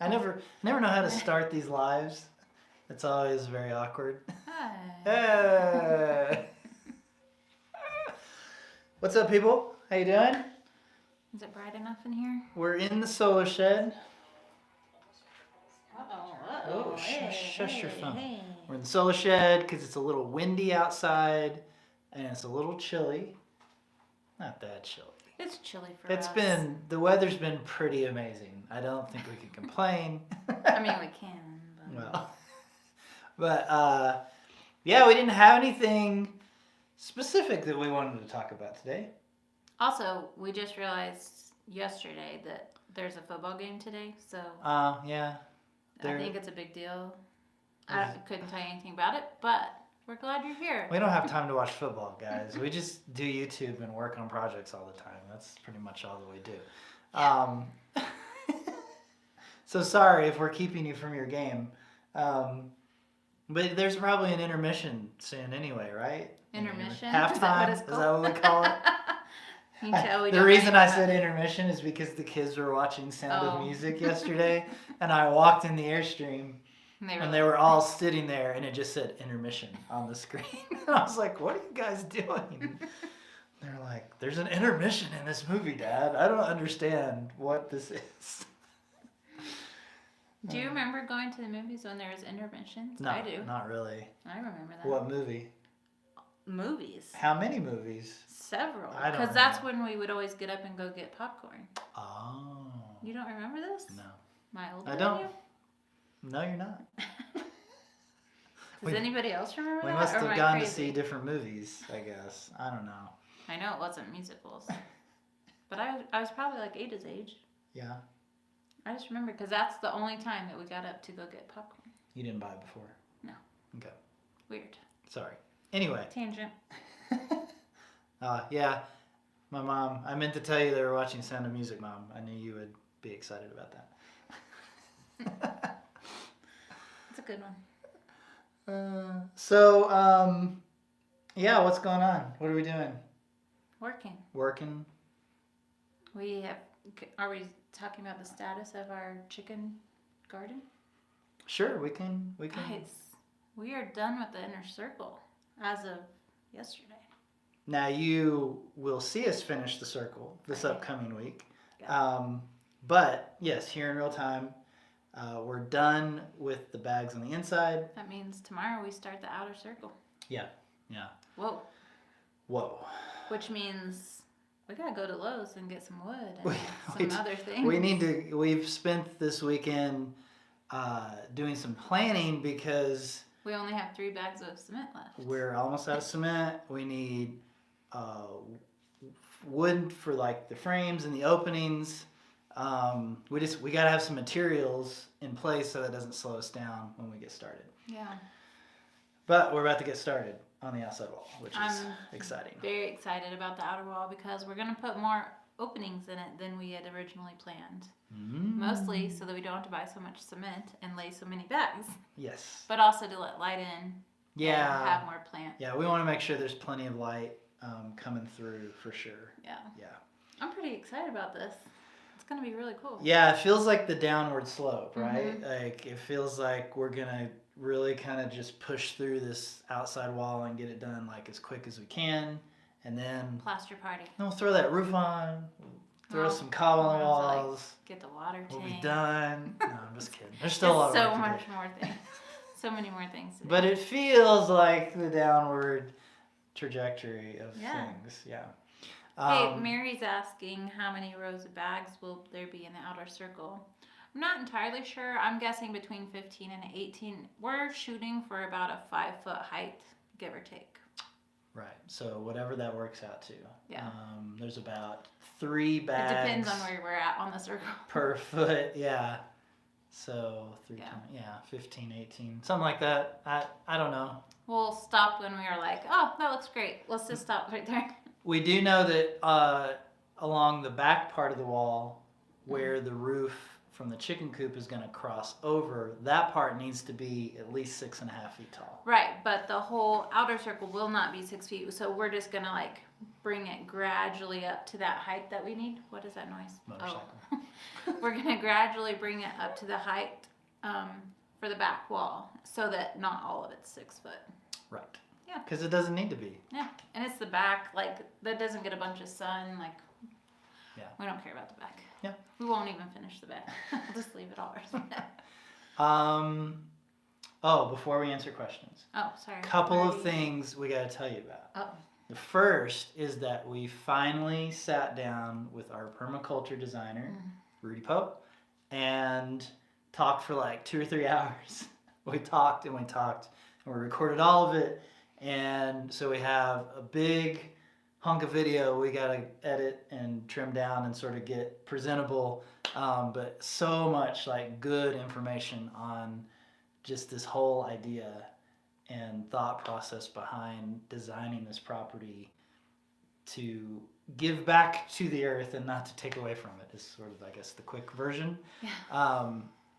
I never know how to start these lives. It's always very awkward. Hi. Hey. What's up, people? How you doing? Is it bright enough in here? We're in the solar shed. Uh-oh. Shush your phone. Hey. We're in the solar shed because it's a little windy outside and it's a little chilly. Not that chilly. It's chilly for us. The weather's been pretty amazing. I don't think we can complain. I mean, we can. But yeah, we didn't have anything specific that we wanted to talk about today. Also, we just realized yesterday that there's a football game today, so yeah. I think it's a big deal. I couldn't tell you anything about it, but we're glad you're here. We don't have time to watch football, guys. We just do YouTube and work on projects all the time. That's pretty much all that we do. Yeah. So sorry if we're keeping you from your game. But there's probably an intermission soon anyway, right? Intermission? Halftime? Is that what it's called? Is that what we call it? You can tell we The don't reason know I that. said intermission is because the kids were watching Sound of Music yesterday, and I walked in the Airstream, and they were all sitting there, and it just said intermission on the screen. And I was like, what are you guys doing? They're like, there's an intermission in this movie, Dad. I don't understand what this is. Do you remember going to the movies when there was intermissions? No, I do. Not really. I remember that. What movie? Movies. How many movies? Several. I don't Because that's remember. when we would always get up and go get popcorn. Oh. You don't remember this? No. My older I don't. than No, you're not. you? Does anybody else remember We that? must or am have I gone crazy? to see different movies, I guess. I don't know. I know it wasn't musicals. But I was probably like Ada's age. Yeah. I just remember because that's the only time that we got up to go get popcorn. You didn't buy it before? No. Okay. Weird. Sorry. Anyway. Tangent. Yeah. My mom, I meant to tell you they were watching Sound of Music, Mom. I knew you would be excited about that. It's a good one. Yeah, what's going on? What are we doing? Working. Working? Are we talking about the status of our chicken garden? Sure, we can. Guys, we are done with the inner circle as of yesterday. Now you will see us finish the circle this upcoming week. Yeah. But yes, here in real time, we're done with the bags on the inside. That means tomorrow we start the outer circle. Yeah. Whoa. Which means we gotta go to Lowe's and get some wood and some other things. We've spent this weekend doing some planning because we only have 3 bags of cement left. We're almost out of cement. We need wood for like the frames and the openings. We gotta have some materials in place so that doesn't slow us down when we get started. Yeah. But we're about to get started on the outside wall, which is exciting. Very excited about the outer wall because we're gonna put more openings in it than we had originally planned. Mostly so that we don't have to buy so much cement and lay so many bags. Yes. But also to let light in. Yeah. And have more plants. Yeah, we want to make sure there's plenty of light coming through for sure. Yeah. Yeah. I'm pretty excited about this. It's gonna be really cool. Yeah, it feels like the downward slope, right? Like it feels like we're gonna really kind of just push through this outside wall and get it done like as quick as we can, and then Plaster party. Then we'll throw that roof on, throw some cob on the walls. Get the water tank. We'll be done. No, I'm just kidding. There's still a lot of work to do. So much more things. So many more things to do. But it feels like the downward trajectory of things. Yeah. Hey, Mary's asking how many rows of bags will there be in the outer circle. I'm not entirely sure. I'm guessing between 15 and 18. We're shooting for about a 5-foot height, give or take. Right. So whatever that works out to. Yeah. There's about 3 bags. It depends on where we're at on the circle. Per foot, yeah. So 3 times, 15, 18, something like that. I don't know. We'll stop when we are like, oh, that looks great. Let's just stop right there. We do know that along the back part of the wall, where the roof from the chicken coop is going to cross over, that part needs to be at least 6.5 feet tall. Right, but the whole outer circle will not be 6 feet, so we're just going to like bring it gradually up to that height that we need. What is that noise? Motorcycle. Oh. we're going to gradually bring it up to the height for the back wall so that not all of it's 6 foot. Right. Yeah. Because it doesn't need to be. Yeah. And it's the back, like, that doesn't get a bunch of sun. Like, we don't care about the back. Yeah. We won't even finish the back. We'll just leave it all Before we answer questions. Oh, sorry. Couple of things we got to tell you about. Oh. The first is that we finally sat down with our permaculture designer, Rudy Pope, and talked for like 2 or 3 hours. We talked and we recorded all of it. And so we have a big hunk of video we got to edit and trim down and sort of get presentable. But so much like good information on just this whole idea and thought process behind designing this property to give back to the earth and not to take away from it is sort of, I guess, the quick version. Yeah.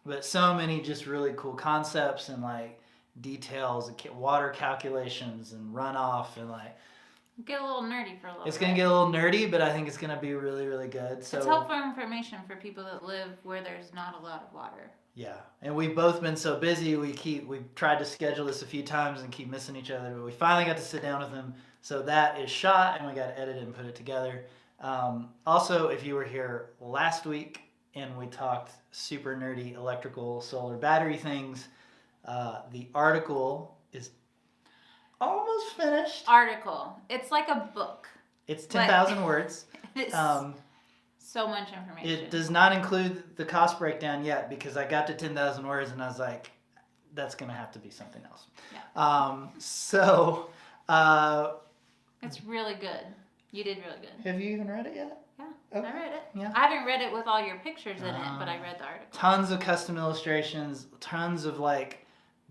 But so many just really cool concepts and like details, water calculations and runoff and like. Get a little nerdy for a little bit. It's going to get a little nerdy, but I think it's going to be really, really good. So it's helpful information for people that live where there's not a lot of water. Yeah, and we've both been so busy. We've tried to schedule this a few times and keep missing each other, but we finally got to sit down with him. So that is shot, and we got to edit it and put it together. Also, if you were here last week and we talked super nerdy electrical solar battery things, the article is almost finished. It's like a book. It's 10,000 words. It's so much information. It does not include the cost breakdown yet because I got to 10,000 words and I was like, that's going to have to be something else. Yeah. It's really good. You did really good. Have you even read it yet? Yeah, Okay. I read it. Yeah. I haven't read it with all your pictures in it, but I read the article. Tons of custom illustrations, tons of like,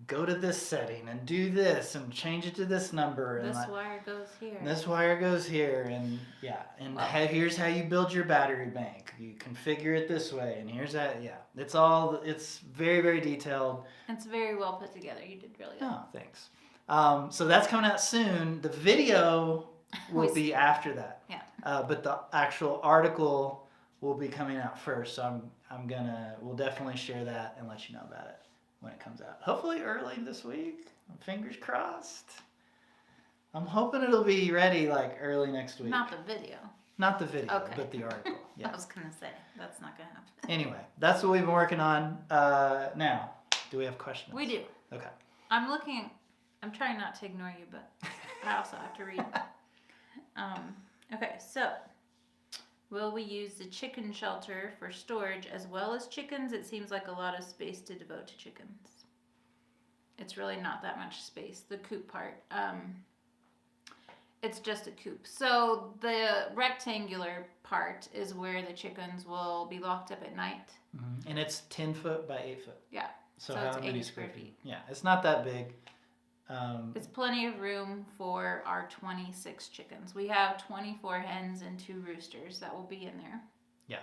go to this setting and do this and change it to this number. And this wire goes here. This wire goes here. And yeah. And here's how you build your battery bank. You configure it this way. And here's that. Yeah. It's very, very detailed. It's very well put together. You did really good. Oh, thanks. So that's coming out soon. The video will be after that. Yeah. But the actual article will be coming out first. So we'll definitely share that and let you know about it when it comes out. Hopefully early this week. Fingers crossed. I'm hoping it'll be ready like early next week. Not the video. Not the video, okay. but the article. Yes. I was going to say, that's not going to happen. Anyway, that's what we've been working on. Now, do we have questions? We do. Okay. I'm trying not to ignore you, but I also have to read. Okay, so will we use the chicken shelter for storage as well as chickens? It seems like a lot of space to devote to chickens. It's really not that much space, the coop part. It's just a coop. So the rectangular part is where the chickens will be locked up at night. Mm-hmm. And it's 10 foot by 8 foot. Yeah. So it's how many 80 square feet. Yeah, it's not that big. It's plenty of room for our 26 chickens. We have 24 hens and 2 roosters that will be in there. Yeah.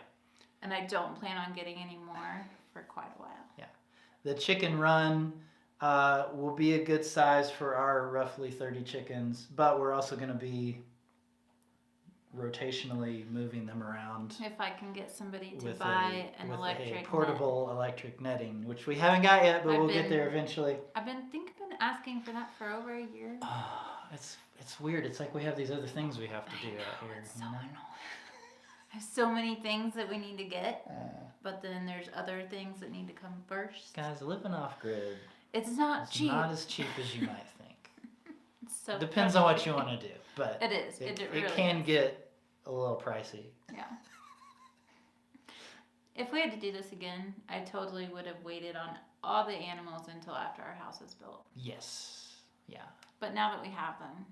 And I don't plan on getting any more for quite a while. Yeah. The chicken run will be a good size for our roughly 30 chickens, but we're also going to be rotationally moving them around. If I can get somebody to buy an electric portable electric netting, which we haven't got yet, but we'll get there eventually. I've been asking for that for over a year. It's weird. It's like we have these other things we have to do out here. It's so annoying. I have so many things that we need to get, but then there's other things that need to come first. Guys, living off grid. It's not cheap. It's not as cheap as you might think. It's so depends on what you want to do, but it is. It really can is. Get a little pricey. Yeah. If we had to do this again, I totally would have waited on all the animals until after our house is built. Yes. Yeah. But now that we have them,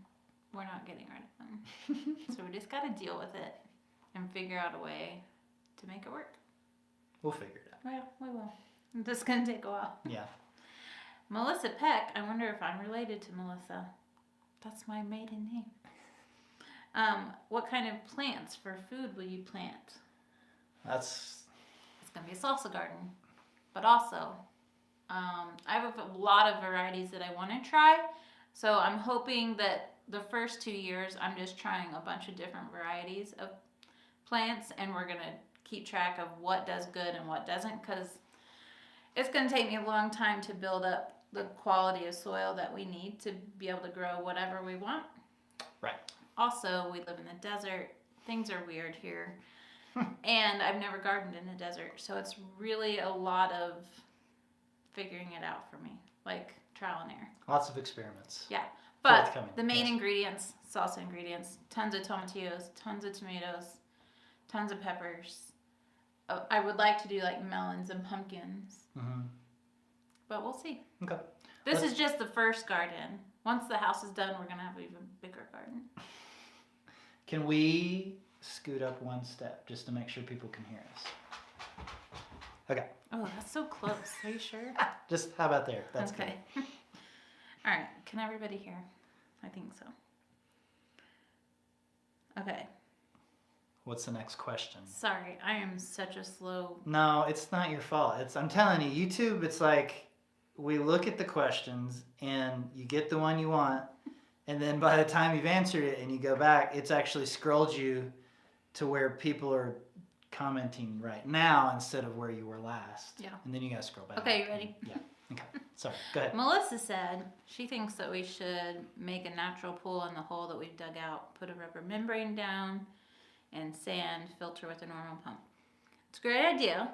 we're not getting rid of them. So we just got to deal with it and figure out a way to make it work. We'll figure it out. Yeah, we will. This is going to take a while. Yeah. Melissa Peck, I wonder if I'm related to Melissa. That's my maiden name. What kind of plants for food will you plant? It's going to be a salsa garden. But also, I have a lot of varieties that I want to try. So I'm hoping that the first 2 years, I'm just trying a bunch of different varieties of plants. And we're going to keep track of what does good and what doesn't, because it's going to take me a long time to build up the quality of soil that we need to be able to grow whatever we want. Right. Also, we live in the desert. Things are weird here. And I've never gardened in the desert. So it's really a lot of figuring it out for me. Like trial and error. Lots of experiments. Yeah. But the main ingredients, salsa ingredients, tons of tomatillos, tons of tomatoes, tons of peppers. I would like to do like melons and pumpkins. Mm-hmm. But we'll see. Okay. This is just the first garden. Once the house is done, we're going to have an even bigger garden. Can we scoot up one step just to make sure people can hear us? Okay. Oh, that's so close. Are you sure? Just how about there? That's okay. Good. All right. Can everybody hear? I think so. Okay. What's the next question? Sorry, I am such a slow... No, it's not your fault. I'm telling you, YouTube, it's like we look at the questions and you get the one you want, and then by the time you've answered it and you go back, it's actually scrolled you to where people are commenting right now instead of where you were last. Yeah. And then you gotta scroll back. Okay, you ready? Yeah. Okay. Sorry. Go ahead. Melissa said she thinks that we should make a natural pool in the hole that we've dug out, put a rubber membrane down, and sand, filter with a normal pump. It's a great idea,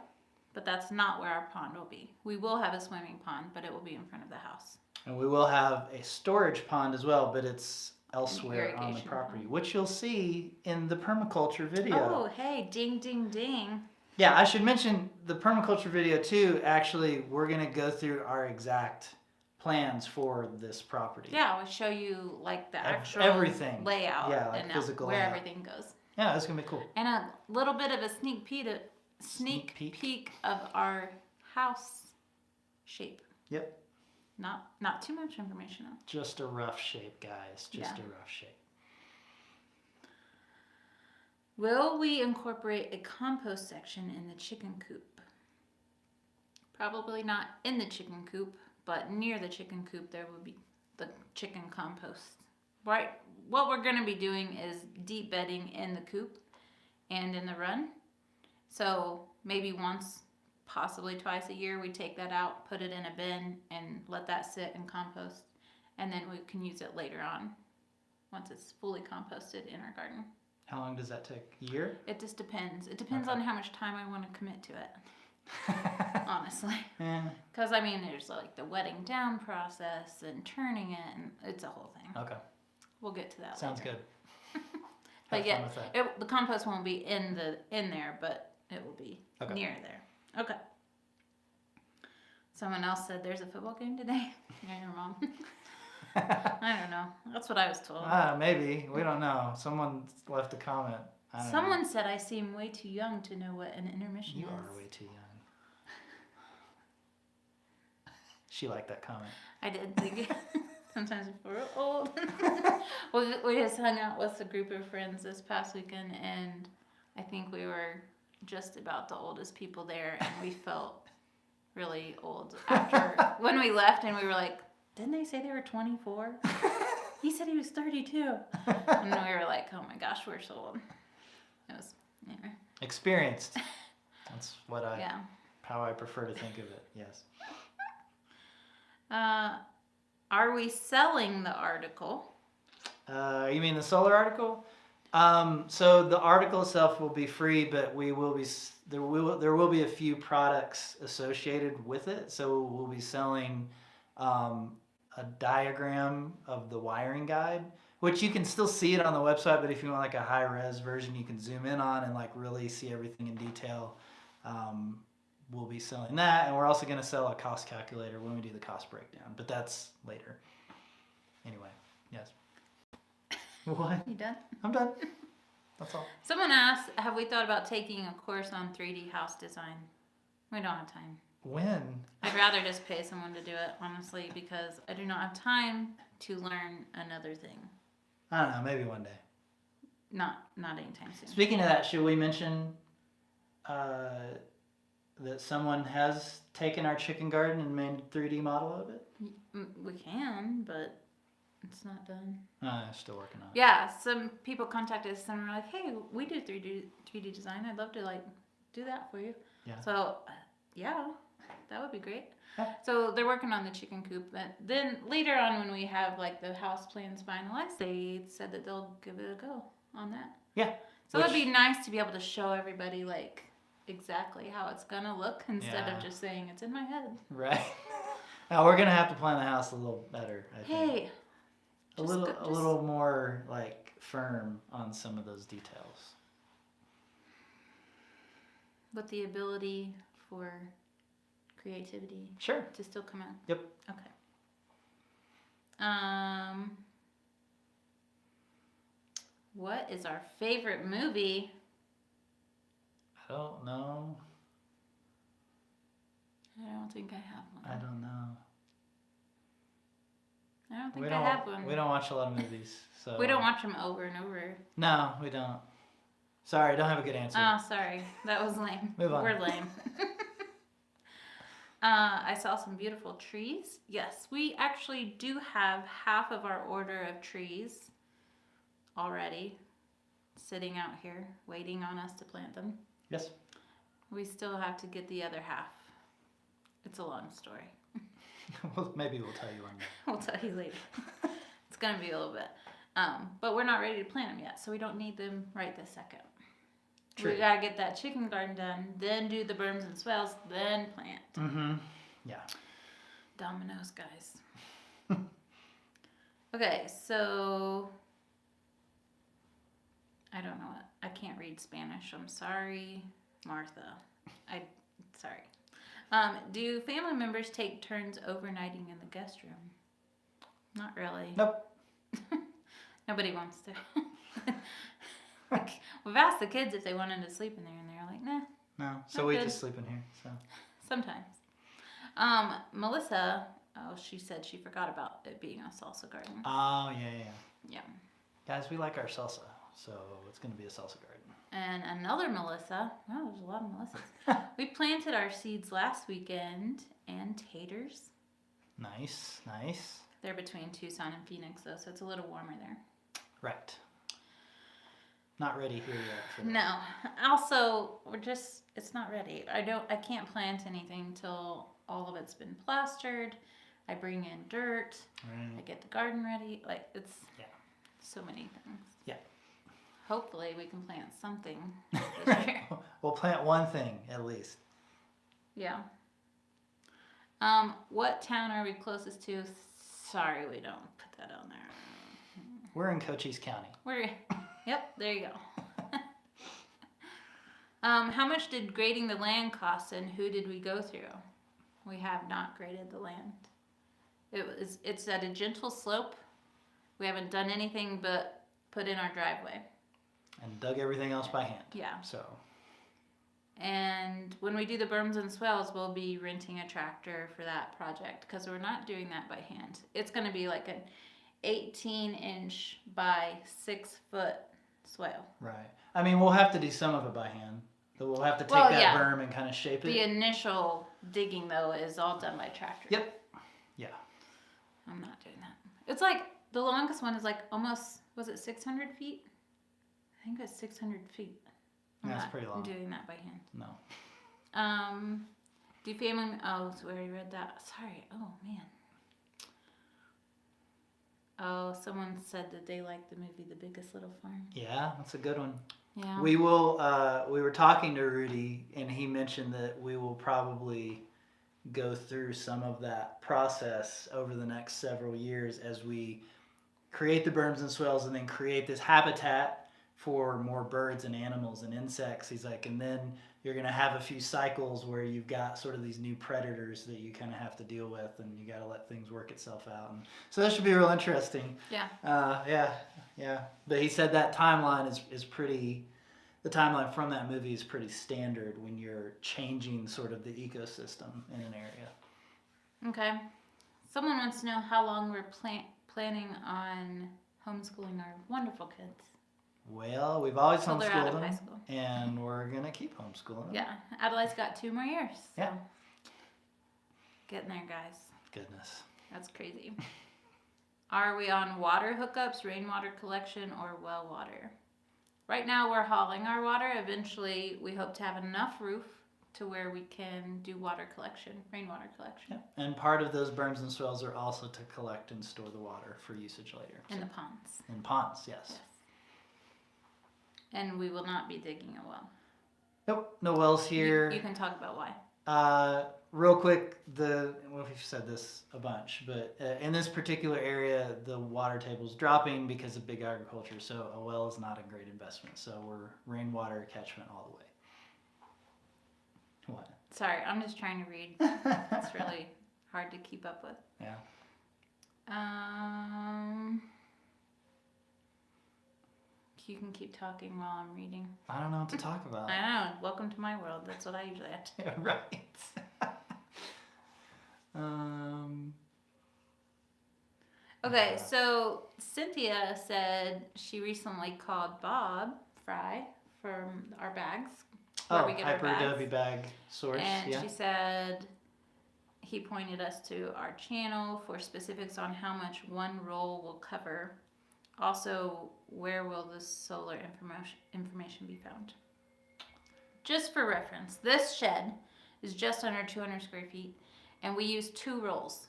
but that's not where our pond will be. We will have a swimming pond, but it will be in front of the house. And we will have a storage pond as well, but it's elsewhere on the property, pond, which you'll see in the permaculture video. Oh, hey, ding, ding, ding. Yeah, I should mention the permaculture video too. Actually, we're going to go through our exact plans for this property. Yeah, I'll show you like the actual everything layout, yeah, like and physical where layout. Everything goes. Yeah, it's gonna be cool. And a little bit of a sneak peek of our house shape. Yep. Not too much information though. Just a rough shape, guys. Just a rough shape. Will we incorporate a compost section in the chicken coop? Probably not in the chicken coop, but near the chicken coop there will be the chicken compost. Right. What we're going to be doing is deep bedding in the coop and in the run. So maybe once, possibly twice a year, we take that out, put it in a bin, and let that sit and compost. And then we can use it later on once it's fully composted in our garden. How long does that take? A year? It just depends. It depends on how much time I want to commit to it. Honestly. Yeah. Because, I mean, there's like the wetting down process and turning it, and it's a whole thing. Okay. We'll get to that Sounds later. good. But yeah, the compost won't be in there, but it will be near there. Okay. Someone else said there's a football game today. Yeah, your mom. I don't know. That's what I was told. Maybe. We don't know. Someone left a comment. Someone said I seem way too young to know what an intermission is. You are way too young. She liked that comment. I did think sometimes we're old. We just hung out with a group of friends this past weekend, and I think we were just about the oldest people there, and we felt really old after when we left, and we were like, didn't they say they were 24? He said he was 32. And we were like, oh my gosh, we're so old. It was, anyway. Experienced. That's what how I prefer to think of it, yes. Are we selling the article? You mean the solar article? So the article itself will be free, but there will be a few products associated with it. So we'll be selling a diagram of the wiring guide, which you can still see it on the website, but if you want like a high res version you can zoom in on and like really see everything in detail, we'll be selling that. And we're also going to sell a cost calculator when we do the cost breakdown, but that's later. Anyway, yes. What? You done? I'm done. That's all. Someone asked, have we thought about taking a course on 3D house design? We don't have time. When? I'd rather just pay someone to do it, honestly, because I do not have time to learn another thing. I don't know, maybe one day. Not anytime soon. Speaking of that, should we mention that someone has taken our chicken garden and made a 3D model of it? We can, but it's not done. I'm still working on it. Yeah, some people contacted us and were like, hey, we do 3D design. I'd love to like do that for you. Yeah. So, yeah, that would be great. Yeah. So they're working on the chicken coop, but then later on when we have like the house plans finalized, they said that they'll give it a go on that. Yeah. So it'd be nice to be able to show everybody like exactly how it's gonna look instead of just saying it's in my head. Right. Now we're gonna have to plan the house a little better, I think. Hey. A little more like firm on some of those details. With the ability for creativity. Sure. To still come out. Yep. Okay. What is our favorite movie? I don't know. I don't think I have one. I don't know. I don't think I have one. We don't watch a lot of movies, so. We don't watch them over and over. No, we don't. Sorry, I don't have a good answer. Oh, sorry. That was lame. Move on. We're lame. I saw some beautiful trees. Yes, we actually do have half of our order of trees already sitting out here waiting on us to plant them. Yes. We still have to get the other half. It's a long story. Well, maybe we'll tell you one day. We'll tell you later. It's going to be a little bit. But we're not ready to plant them yet, so we don't need them right this second. True. We got to get that chicken garden done, then do the berms and swales, then plant. Mm-hmm. Yeah. Dominoes, guys. Okay, so I don't know what. I can't read Spanish. I'm sorry, Martha. Sorry. Do family members take turns overnighting in the guest room? Not really. Nope. Nobody wants to. Like, we've asked the kids if they wanted to sleep in there, and they're like, nah. No. So we just sleep in here. So. Sometimes. Melissa, she said she forgot about it being a salsa garden. Oh, yeah. Yeah. Guys, we like our salsa, so it's going to be a salsa garden. And another Melissa. Wow, there's a lot of Melissas. We planted our seeds last weekend and taters. Nice. They're between Tucson and Phoenix, though, so it's a little warmer there. Right. Not ready here yet for that. No. Also, it's not ready. I can't plant anything till all of it's been plastered. I bring in dirt. Right. I get the garden ready. Like, it's so many things. Yeah. Hopefully we can plant something this year. We'll plant one thing at least. Yeah. What town are we closest to? Sorry, we don't put that on there. We're in Cochise County. Yep, there you go. How much did grading the land cost, and who did we go through? We have not graded the land. It's at a gentle slope. We haven't done anything but put in our driveway. And dug everything else by hand. Yeah. So. And when we do the berms and swales, we'll be renting a tractor for that project because we're not doing that by hand. It's going to be like an 18-inch by 6-foot swale. Right. I mean, we'll have to do some of it by hand. But we'll have to take that berm and kind of shape it. The initial digging, though, is all done by tractor. Yep. Yeah. I'm not doing that. It's like the longest one is like almost, was it 600 feet? I think it's 600 feet. That's pretty long. I'm doing that by hand. No. Do family... Oh, so we already read that. Sorry. Oh, man. Oh, someone said that they liked the movie The Biggest Little Farm. Yeah, that's a good one. Yeah. We will, we were talking to Rudy, and he mentioned that we will probably go through some of that process over the next several years as we create the berms and swales and then create this habitat for more birds and animals and insects. He's like, and then you're going to have a few cycles where you've got sort of these new predators that you kind of have to deal with, and you got to let things work itself out. And so that should be real interesting. Yeah. Yeah. But he said that timeline is pretty, the timeline from that movie is pretty standard when you're changing sort of the ecosystem in an area. Okay. Someone wants to know how long we're planning on homeschooling our wonderful kids. Well, we've always Until they're out of homeschooled high them, school. and we're going to keep homeschooling them. Yeah. Adelaide's got 2 more years. So. Yeah. Getting there, guys. Goodness. That's crazy. Are we on water hookups, rainwater collection, or well water? Right now we're hauling our water. Eventually we hope to have enough roof to where we can do water collection, rainwater collection. Yeah. And part of those berms and swales are also to collect and store the water for usage later. In the ponds. In ponds, yes. And we will not be digging a well. Nope, no wells here. You can talk about why. Real quick, we've said this a bunch, but in this particular area, the water table is dropping because of big agriculture, so a well is not a great investment. So we're rainwater catchment all the way. What? Sorry, I'm just trying to read. It's really hard to keep up with. Yeah. You can keep talking while I'm reading. I don't know what to talk about. I know. Welcome to my world. That's what I usually have to do. Yeah, right. Okay, so Cynthia said she recently called Bob Fry from our bags. Where we get our bags. Hyper bag source. And she said he pointed us to our channel for specifics on how much one roll will cover. Also, where will the solar information be found? Just for reference, this shed is just under 200 square feet, and we use 2 rolls.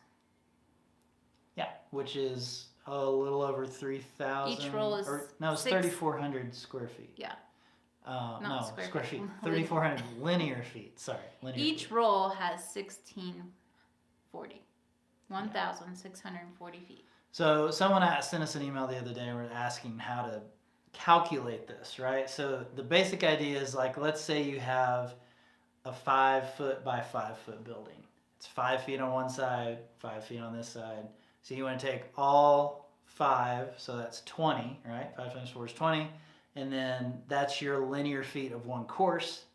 Yeah, which is a little over 3,000. Each roll is it's 3,400 square feet. Yeah. Square feet. 3,400 linear feet. Sorry, linear Each feet. roll has 1,640 feet. So someone sent us an email the other day and we're asking how to calculate this, right? So the basic idea is like, let's say you have a 5 foot by 5 foot building. It's 5 feet on one side, 5 feet on this side. So you want to take all 5, so that's 20, right? 5 times 4 is 20. And then that's your linear feet of one course.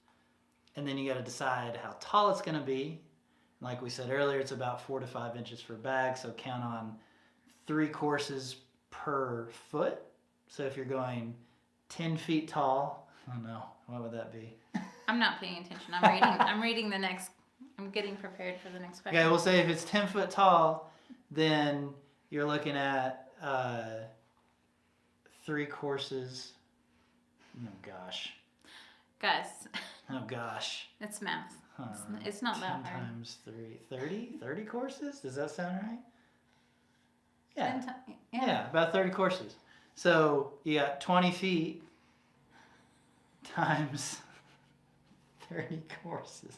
And then you got to decide how tall it's going to be. Like we said earlier, it's about 4 to 5 inches for a bag. So count on 3 courses per foot. So if you're going 10 feet tall, oh no, what would that be? I'm not paying attention. I'm reading the next. I'm getting prepared for the next question. Okay, we'll say if it's 10 foot tall, then you're looking at 3 courses. Oh gosh. Guys. Oh gosh. It's math. It's not that hard. 10 times 3, 30? 30 courses? Does that sound right? Yeah. Yeah, about 30 courses. So you got 20 feet times 30 courses.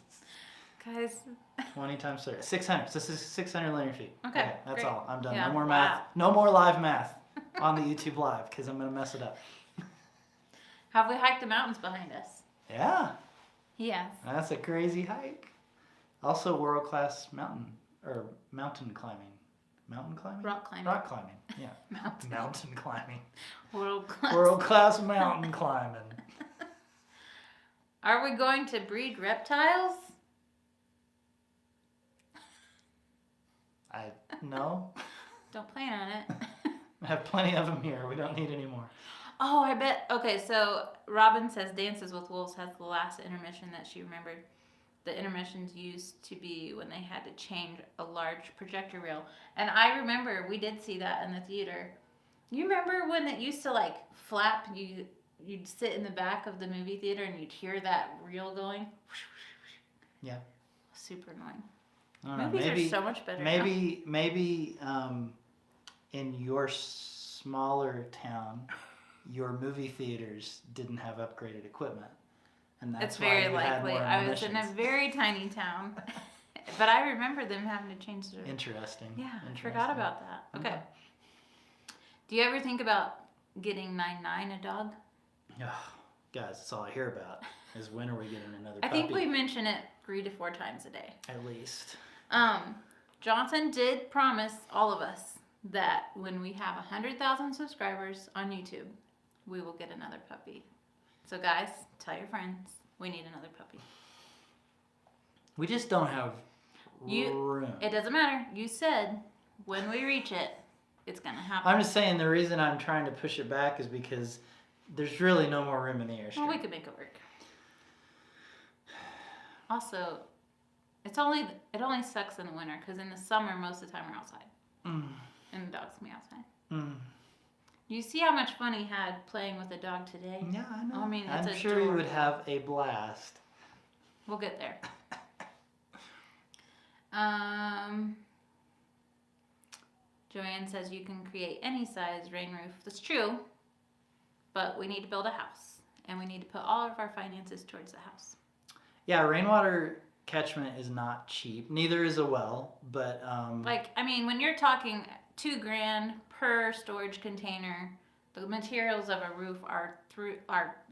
Guys. 20 times 30. 600. So this is 600 linear feet. Okay, that's great. all. I'm done. Yeah. No more math. No more live math on the YouTube live because I'm going to mess it up. Have we hiked the mountains behind us? Yeah. Yes. That's a crazy hike. Also world-class mountain climbing. Mountain climbing? Rock climbing. Rock climbing, yeah. Mountain climbing. World-class. World-class mountain climbing. Are we going to breed reptiles? No. Don't plan on it. I have plenty of them here. We don't need any more. Oh, I bet. Okay, so Robin says Dances with Wolves has the last intermission that she remembered. The intermissions used to be when they had to change a large projector reel. And I remember we did see that in the theater. You remember when it used to like flap? You'd sit in the back of the movie theater and you'd hear that reel going. Yeah. Super annoying. Movies are so much better Maybe in your smaller town, your movie theaters didn't have upgraded equipment. And that's it's very likely. I was in a intermissions. very tiny town. But I remember them having to change their... Interesting. Yeah, I forgot about that. Okay. Do you ever think about getting 9-9 a dog? Oh, guys, that's all I hear about is when are we getting another I puppy? think we mention it 3 to 4 times a day. At least. Johnson did promise all of us that when we have 100,000 subscribers on YouTube, we will get another puppy. So guys, tell your friends, we need another puppy. We just don't have room. It doesn't matter. You said when we reach it, it's going to happen. I'm just saying the reason I'm trying to push it back is because there's really no more room in the airstream. Well, we could make it work. Also, it only sucks in the winter because in the summer, most of the time we're outside. And the dogs can be outside. You see how much fun he had playing with the dog today? Yeah, I know. I mean, it's I'm sure you would have a blast. We'll get there. Joanne says you can create any size rain roof. That's true, but we need to build a house, and we need to put all of our finances towards the house. Yeah, rainwater catchment is not cheap. Neither is a well, but when you're talking $2,000 per storage container, the materials of a roof are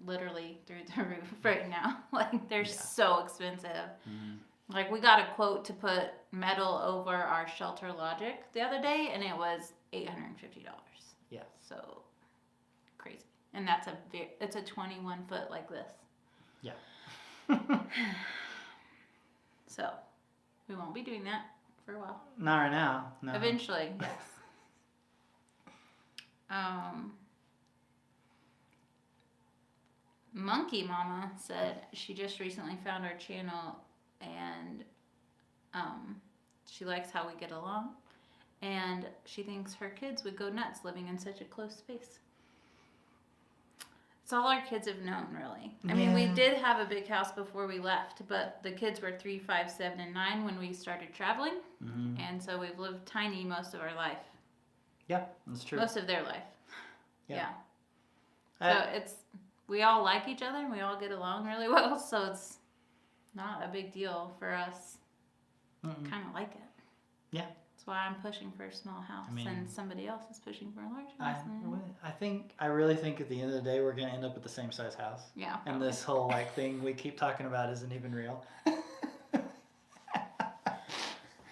literally through the roof right now. Like they're so expensive. Mm-hmm. Like we got a quote to put metal over our shelter logic the other day, and it was $850. Yeah. So crazy, and it's a 21 foot like this. Yeah. So we won't be doing that for a while. Not right now. No. Eventually, yes. Monkey Mama said she just recently found our channel and she likes how we get along and she thinks her kids would go nuts living in such a close space. It's all our kids have known, really. I mean, we did have a big house before we left, but the kids were 3, 5, 7, and 9 when we started traveling, and so we've lived tiny most of our life. Yeah, that's true. Most of their life. Yeah. So we all like each other and we all get along really well, so it's not a big deal for us. Kind of like it. Yeah. That's why I'm pushing for a small house and somebody else is pushing for a large house. I really think at the end of the day we're going to end up with the same size house. Yeah. Probably. And this whole thing we keep talking about isn't even real.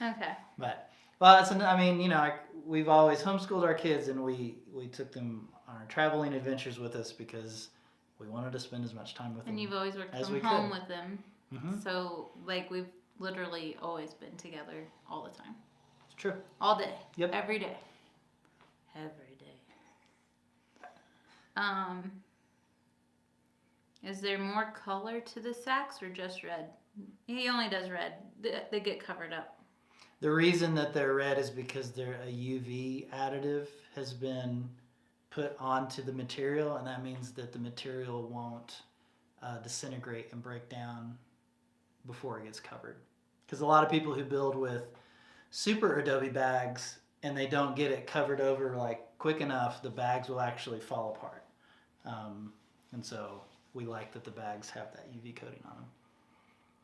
Okay. But we've always homeschooled our kids and we took them on our traveling adventures with us because we wanted to spend as much time with them. And you've always worked from home with them. Mm-hmm. So we've literally always been together all the time. It's true. All day. Yep. Every day. Is there more color to the sacks or just red? He only does red. They get covered up. The reason that they're red is because a UV additive has been put onto the material, and that means that the material won't disintegrate and break down before it gets covered. Because a lot of people who build with super adobe bags and they don't get it covered over quick enough, the bags will actually fall apart. And so we like that the bags have that UV coating on them.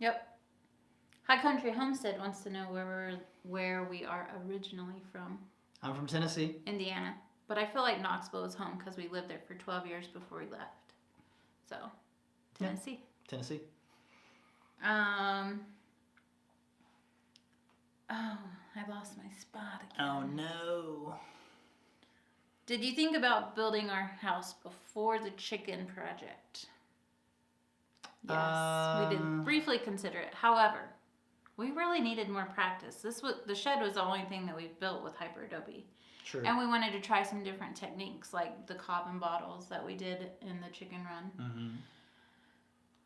Yep. High Country Homestead wants to know where we are originally from. I'm from Tennessee. Indiana. But I feel like Knoxville is home because we lived there for 12 years before we left. So, Tennessee. Yeah. Tennessee. Oh, I lost my spot again. Oh, no. Did you think about building our house before the chicken project? Yes, we did briefly consider it. However, we really needed more practice. The shed was the only thing that we've built with Hyper Adobe. True. And we wanted to try some different techniques, like the cobbin bottles that we did in the chicken run. Mm-hmm.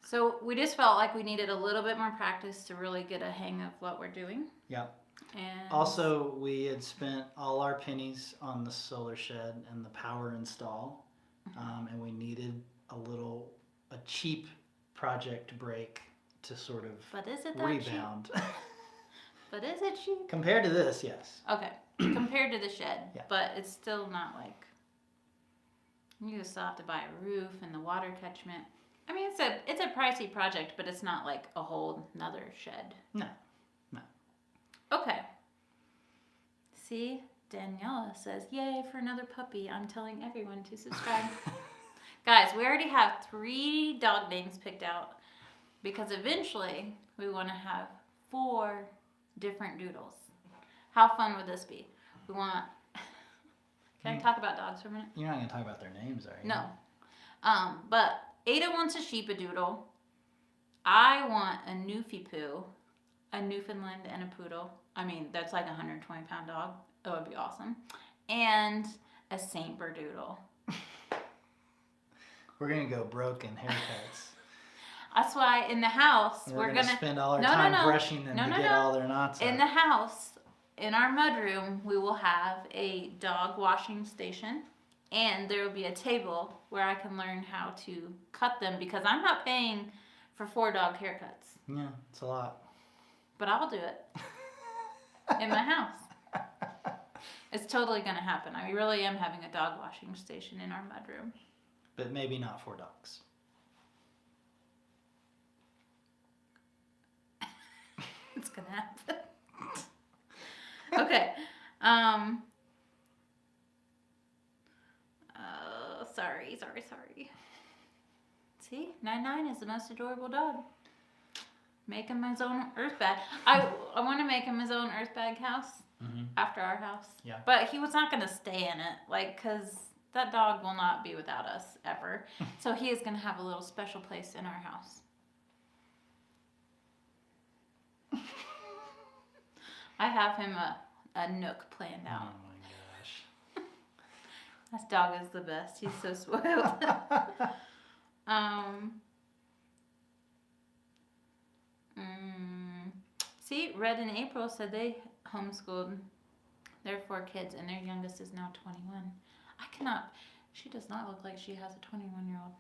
So we just felt like we needed a little bit more practice to really get a hang of what we're doing. Yeah. And also, we had spent all our pennies on the solar shed and the power install, and we needed a cheap project break to sort of but is it that rebound. Cheap? But is it cheap? Compared to this, yes. Okay. Compared to the shed. Yeah. But it's still not you still have to buy a roof and the water catchment. I mean, it's a pricey project, but it's not like a whole nother shed. No. Okay. See, Daniela says, yay for another puppy. I'm telling everyone to subscribe. Guys, we already have 3 dog names picked out because eventually we want to have 4 different doodles. How fun would this be? We want... Can I talk about dogs for a minute? You're not going to talk about their names, are you? No. But Ada wants a sheepadoodle. I want a Newfie-poo, a Newfoundland, and a poodle. I mean, that's like a 120-pound dog. That would be awesome. And a Saint Berdoodle. We're going to go broke in haircuts. That's why in the house, we're going to spend all our time brushing them to get all their knots out. In the house, in our mudroom, we will have a dog washing station And there will be a table where I can learn how to cut them because I'm not paying for 4 dog haircuts. Yeah, it's a lot. But I'll do it in my house. It's totally going to happen. I really am having a dog washing station in our mudroom. But maybe not 4 dogs. It's going to happen. Okay. Sorry. See? 99 is the most adorable dog. Make him his own earth bag. I want to make him his own earth bag house after our house. Yeah. But he was not going to stay in it, like, because that dog will not be without us ever. So he is going to have a little special place in our house. I have him a nook planned out. Oh my gosh. This dog is the best. He's so spoiled. See, Red and April said they homeschooled their 4 kids, and their youngest is now 21. She does not look like she has a 21-year-old.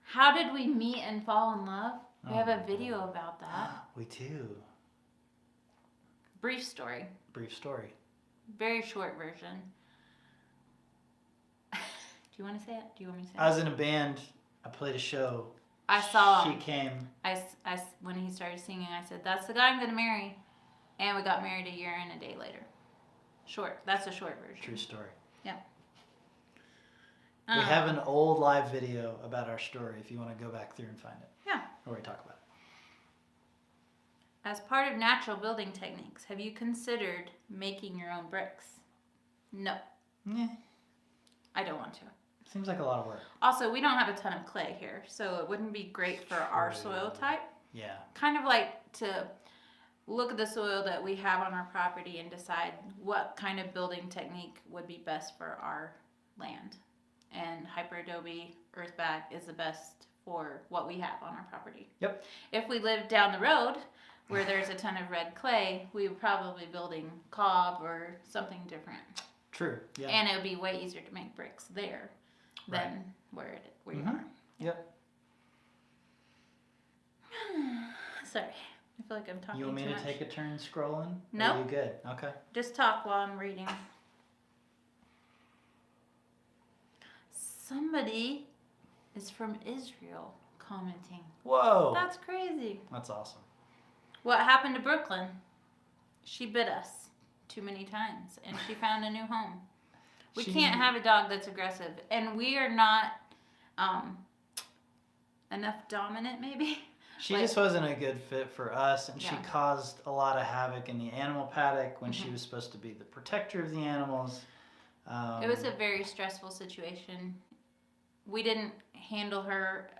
How did we meet and fall in love? We have a video about that. We do. Brief story. Very short version. Do you want to say it? Do you want me to say it? I was in a band. I played a show. I saw him. She came. When he started singing, I said, "That's the guy I'm going to marry." And we got married a year and a day later. Short. That's a short version. True story. Yeah. We have an old live video about our story if you want to go back through and find it. Yeah. Where we talk about it. As part of natural building techniques, have you considered making your own bricks? No. Yeah. I don't want to. Seems like a lot of work. Also, we don't have a ton of clay here, so it wouldn't be great for our soil type. Yeah. Kind of like to look at the soil that we have on our property and decide what kind of building technique would be best for our land. And hyper adobe earth bag is the best for what we have on our property. Yep. If we lived down the road where there's a ton of red clay, we would probably be building cob or something different. True. Yeah. And it would be way easier to make bricks there than where you are. Yep. Sorry. I feel like I'm talking You want me too to much. take a turn scrolling? No. Are you good? Okay. Just talk while I'm reading. Somebody is from Israel commenting. Whoa. That's crazy. That's awesome. What happened to Brooklyn? She bit us too many times, and she found a new home. We can't have a dog that's aggressive, and we are not enough dominant, maybe. She just wasn't a good fit for us, and she caused a lot of havoc in the animal paddock when she was supposed to be the protector of the animals. It was a very stressful situation. We didn't handle her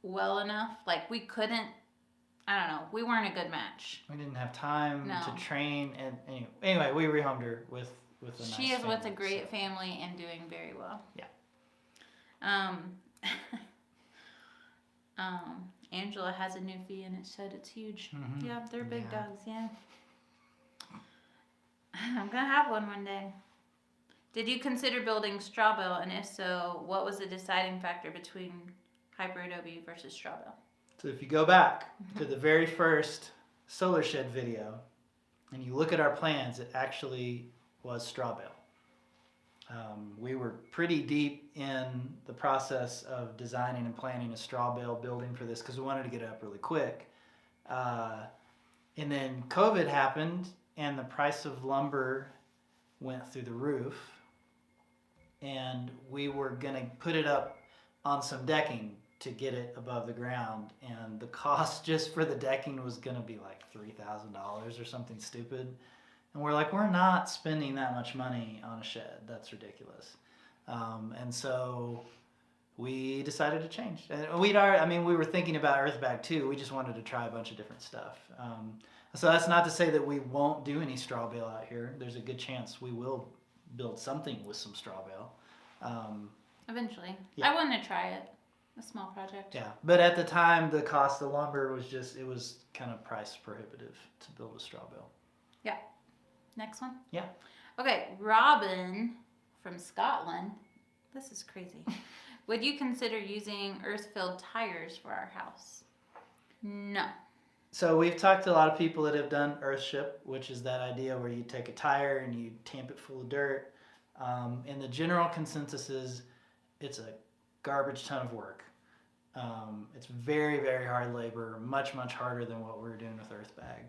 well enough. Like, we couldn't, I don't know, we weren't a good match. We didn't have time to train, and anyway, we rehomed her with a nice family. She is with a great family and doing very well. Yeah. Angela has a Newfie and it said it's huge. Mm-hmm. Yeah, they're big dogs, yeah. I'm gonna have one day. Did you consider building straw bale, and if so, what was the deciding factor between hyper adobe versus straw bale? So if you go back to the very first solar shed video and you look at our plans, it actually was straw bale. We were pretty deep in the process of designing and planning a straw bale building for this because we wanted to get it up really quick. And then COVID happened and the price of lumber went through the roof. And we were going to put it up on some decking to get it above the ground. And the cost just for the decking was going to be like $3,000 or something stupid. And we're like, we're not spending that much money on a shed. That's ridiculous. And so we decided to change. And we were thinking about earth bag too. We just wanted to try a bunch of different stuff. So that's not to say that we won't do any straw bale out here. There's a good chance we will build something with some straw bale. Eventually. Yeah. I want to try it. A small project. Yeah. But at the time, the cost of lumber was it was kind of price prohibitive to build a straw bale. Yeah. Next one? Yeah. Okay, Robin from Scotland. This is crazy. Would you consider using earth-filled tires for our house? No. So we've talked to a lot of people that have done earthship, which is that idea where you take a tire and you tamp it full of dirt. And the general consensus is it's a garbage ton of work. It's very, very hard labor, much, much harder than what we're doing with EarthBag.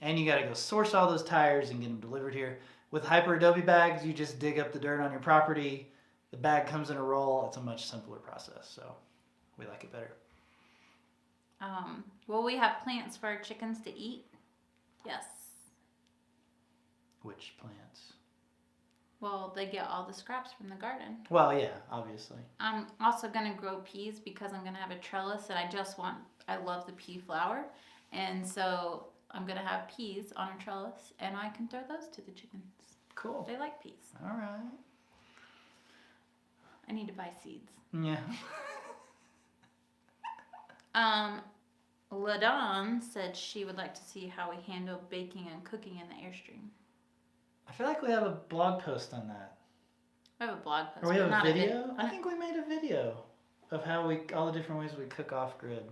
And you got to go source all those tires and get them delivered here. With Hyper Adobe bags, you just dig up the dirt on your property. The bag comes in a roll. It's a much simpler process, so we like it better. Will we have plants for our chickens to eat? Yes. Which plants? Well, they get all the scraps from the garden. Well, yeah, obviously. I'm also going to grow peas because I'm going to have a trellis and I love the pea flower. And so I'm going to have peas on a trellis and I can throw those to the chickens. Cool. They like peas. All right. I need to buy seeds. Yeah. LaDawn said she would like to see how we handle baking and cooking in the Airstream. I feel like we have a blog post on that. I have a blog post. Or we have a video? I think we made a video of all the different ways we cook off grid.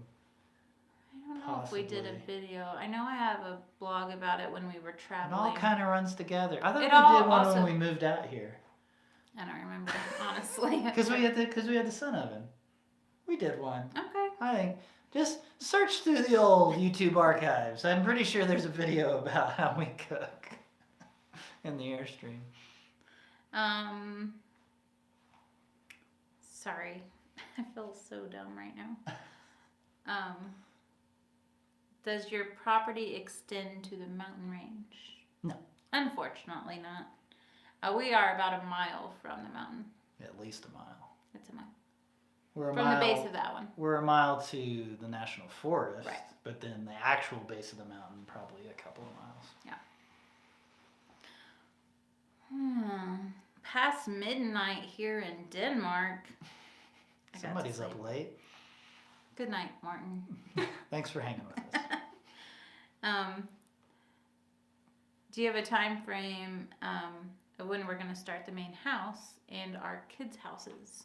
I don't know if we did a video. I know I have a blog about it when we were traveling. It all kind of runs together. I thought we did one when we moved out here. I don't remember, honestly. Because we had the sun oven. We did one. Okay. I think just search through the old YouTube archives. I'm pretty sure there's a video about how we cook in the Airstream. Sorry. I feel so dumb right now. Does your property extend to the mountain range? No. Unfortunately not. We are about a mile from the mountain. At least a mile. It's a mile. We're from the base of that one. We're a mile to the National Forest. Right. But then the actual base of the mountain, probably a couple of miles. Yeah. Past midnight here in Denmark. Somebody's up late. Good night, Martin. Thanks for hanging with us. Do you have a time frame of when we're going to start the main house and our kids' houses?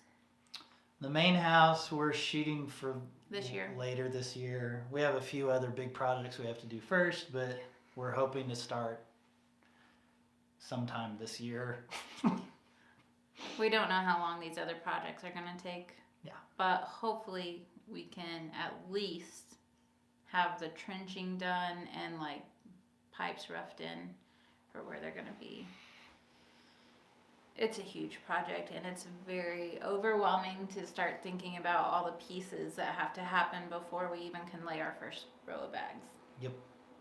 The main house we're shooting for this year. Later this year. We have a few other big projects we have to do first, but we're hoping to start sometime this year. We don't know how long these other projects are going to take. Yeah. But hopefully we can at least have the trenching done and like pipes roughed in for where they're going to be. It's a huge project and it's very overwhelming to start thinking about all the pieces that have to happen before we even can lay our first row of bags. Yep.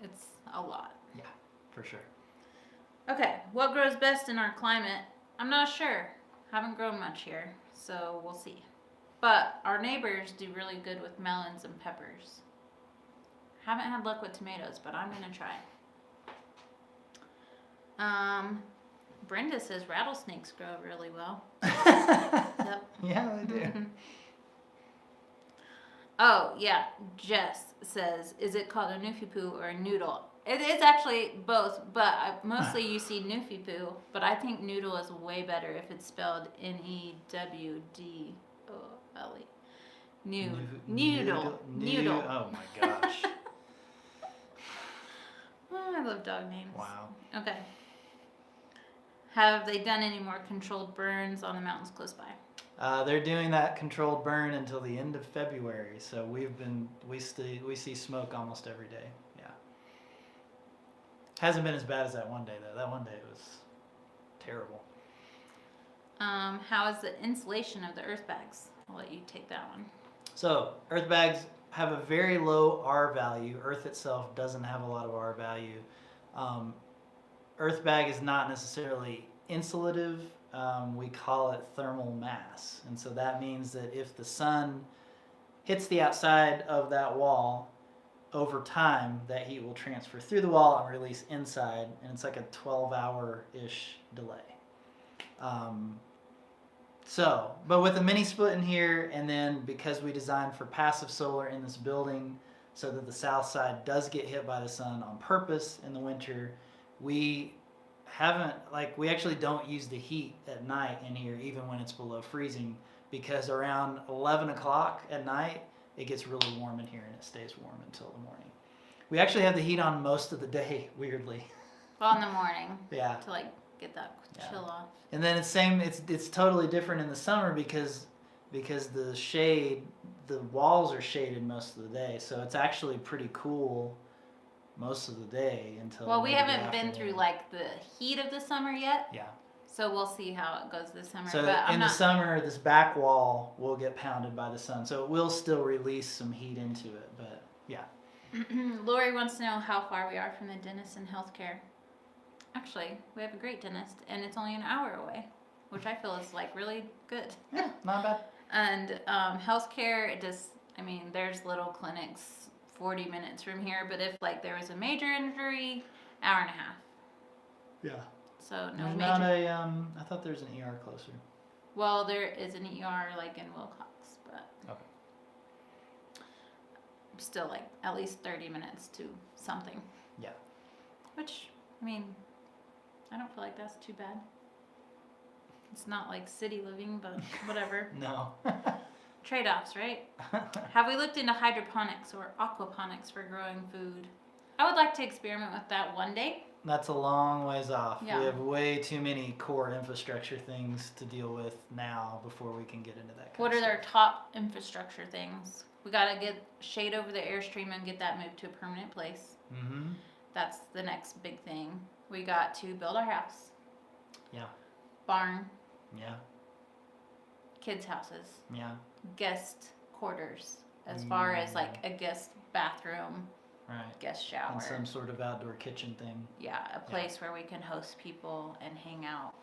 It's a lot. Yeah, for sure. Okay, what grows best in our climate? I'm not sure. Haven't grown much here, so we'll see. But our neighbors do really good with melons and peppers. Haven't had luck with tomatoes, but I'm gonna try. Brenda says rattlesnakes grow really well. Yep. Yeah, they do. Oh, yeah. Jess says, is it called a nufipu or a noodle? It is actually both, but mostly you see nufipu, but I think noodle is way better if it's spelled Newdle. Noodle. Oh my gosh. Oh, I love dog names. Wow. Okay. Have they done any more controlled burns on the mountains close by? They're doing that controlled burn until the end of February, so we see smoke almost every day. Yeah. Hasn't been as bad as that one day though. That one day was terrible. How is the insulation of the earth bags? I'll let you take that one. So earth bags have a very low R value. Earth itself doesn't have a lot of R value. Earth bag is not necessarily insulative. We call it thermal mass. And so that means that if the sun hits the outside of that wall, over time, that heat will transfer through the wall and release inside. And it's like a 12-hour-ish delay. But with a mini split in here, and then because we designed for passive solar in this building, so that the south side does get hit by the sun on purpose in the winter. We we actually don't use the heat at night in here, even when it's below freezing, because around 11 o'clock at night, it gets really warm in here and it stays warm until the morning. We actually have the heat on most of the day, weirdly. Well, in the morning. Yeah. To like get that chill off. And then it's totally different in the summer because the shade, the walls are shaded most of the day, so it's actually pretty cool most of the day until. Well, we haven't been through like the heat of the summer yet. Yeah. So we'll see how it goes this summer. So but the summer, this back wall will get pounded by the sun, so it will still release some heat into it. But yeah. Lori wants to know how far we are from the dentist and healthcare. Actually, we have a great dentist, and it's only an hour away, which I feel is like really good. Yeah, not bad. And healthcare, there's little clinics 40 minutes from here, but if like there was a major injury, hour and a half. Yeah. So no there's major. Not I thought there's an ER closer. Well, there is an ER like in Wilcox, but okay. Still like at least 30 minutes to something. Yeah. Which, I don't feel like that's too bad. It's not like city living, but whatever. No. Trade-offs, right? Have we looked into hydroponics or aquaponics for growing food? I would like to experiment with that one day. That's a long ways off. Yeah. We have way too many core infrastructure things to deal with now before we can get into that kind What of are stuff. their top infrastructure things? We got to get shade over the Airstream and get that moved to a permanent place. Mm-hmm. That's the next big thing. We got to build our house. Yeah. Barn. Yeah. Kids' houses. Yeah. Guest quarters. As far as like a guest bathroom. Right. Guest shower. And some sort of outdoor kitchen thing. Yeah, a place where we can host people and hang out.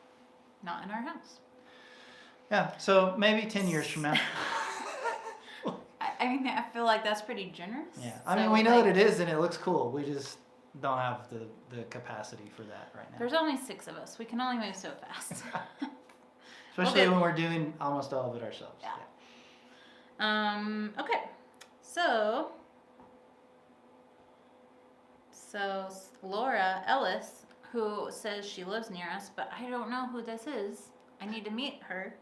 Not in our house. Yeah, so maybe 10 years from now. I feel like that's pretty generous. Yeah, we know what it is and it looks cool. We just don't have the capacity for that right now. There's only 6 of us. We can only move so fast. Especially when we're doing almost all of it ourselves. Yeah. Okay. So Laura Ellis, who says she lives near us, but I don't know who this is. I need to meet her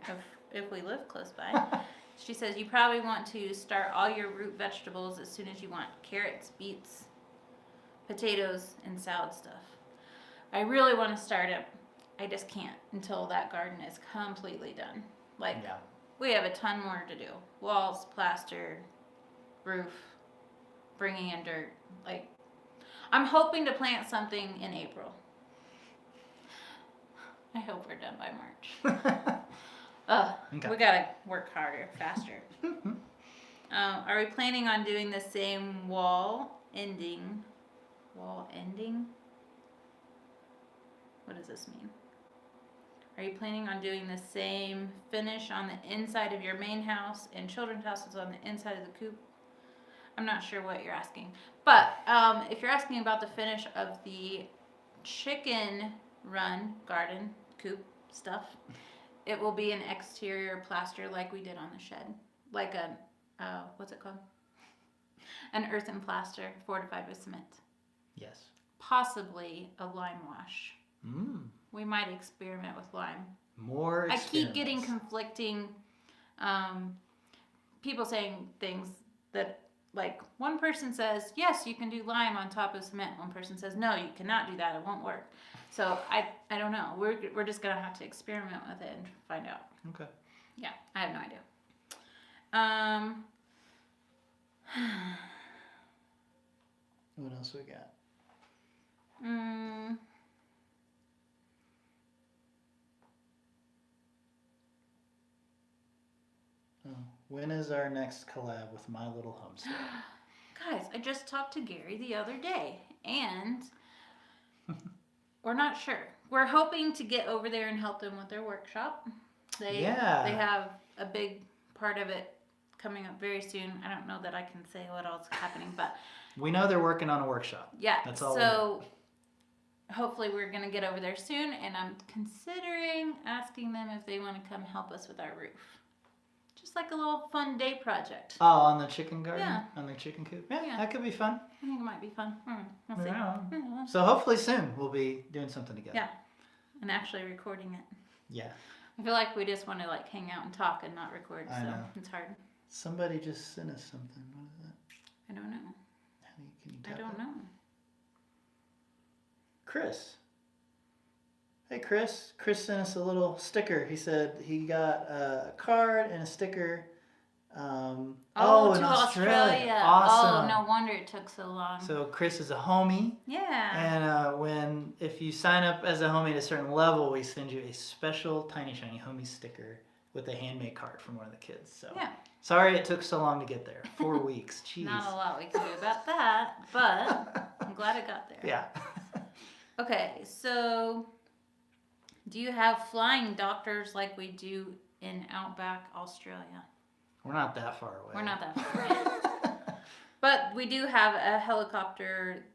if we live close by. She says you probably want to start all your root vegetables as soon as you want. Carrots, beets, potatoes, and salad stuff. I really want to start it. I just can't until that garden is completely done. We have a ton more to do. Walls, plaster, roof, bringing in dirt. I'm hoping to plant something in April. I hope we're done by March. Okay. We gotta work harder, faster. Are we planning on doing the same wall ending? What does this mean? Are you planning on doing the same finish on the inside of your main house and children's houses on the inside of the coop? I'm not sure what you're asking. But if you're asking about the finish of the chicken run garden coop stuff, it will be an exterior plaster like we did on the shed. Like what's it called? An earthen plaster fortified with cement. Yes. Possibly a lime wash. We might experiment with lime. More experiments. I keep getting conflicting people saying things that, like, one person says, yes, you can do lime on top of cement. One person says, no, you cannot do that. It won't work. So I don't know. We're just going to have to experiment with it and find out. Okay. Yeah, I have no idea. What else we got? When is our next collab with My Little Homestead? Guys, I just talked to Gary the other day, and we're not sure. We're hoping to get over there and help them with their workshop. They have a big part of it coming up very soon. I don't know that I can say what else is happening, but we know they're working on a workshop. Yeah. That's all. So hopefully we're going to get over there soon, and I'm considering asking them if they want to come help us with our roof. Just like a little fun day project. Oh, on the chicken garden? Yeah. On the chicken coop? Yeah, that could be fun. I think it might be fun. We'll see. Yeah. So hopefully soon we'll be doing something together. Yeah. And actually recording it. Yeah. I feel like we just want to like hang out and talk and not record, I know. It's hard. Somebody just sent us something. What is that? I don't know. Can you tap I don't know. Chris. Hey, Chris. Chris sent us a little sticker. He said he got a card and a sticker. In Australia. Awesome. Oh, no wonder it took so long. So Chris is a homie. Yeah. And if you sign up as a homie at a certain level, we send you a special tiny shiny homie sticker with a handmade card from one of the kids. So yeah. Sorry it took so long to get there. 4 weeks. Jeez. Not a lot we can do about that, but I'm glad it got there. Yeah. Okay, so do you have flying doctors like we do in outback Australia? We're not that far away. We're not that far away. But we do have a helicopter